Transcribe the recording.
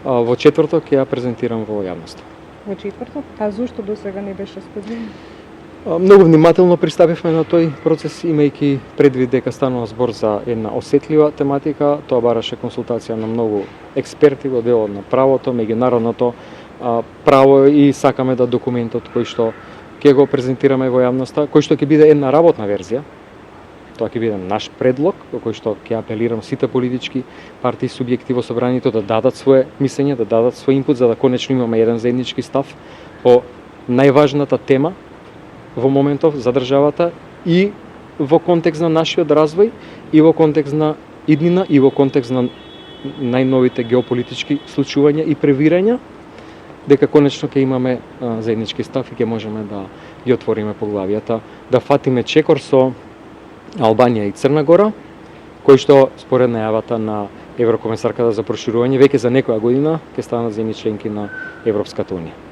Во четврток ќе ја презентирам во јавноста. Во четврток? А зошто до сега не беше споделено? Многу внимателно пристапивме на тој процес, имајќи предвид дека станува збор за една осетлива тематика. Тоа бараше консултација на многу експерти во делот на правото, меѓународното право и сакаме да документот кој што ќе го презентираме во јавноста, кој што ќе биде една работна верзија, тоа ќе биде наш предлог, во кој што ќе апелирам сите политички партии и субјекти во собранието да дадат свое мислење, да дадат свој инпут, за да конечно имаме еден заеднички став по најважната тема во моментов за државата и во контекст на нашиот развој, и во контекст на иднина, и во контекст на најновите геополитички случувања и превирања, дека конечно ќе имаме заеднички став и ќе можеме да ги отвориме поглавијата, да фатиме чекор со Албанија и Црна Гора, кои што според најавата на еврокомесарката за проширување веќе за некоја година ќе станат земји членки на Европската унија.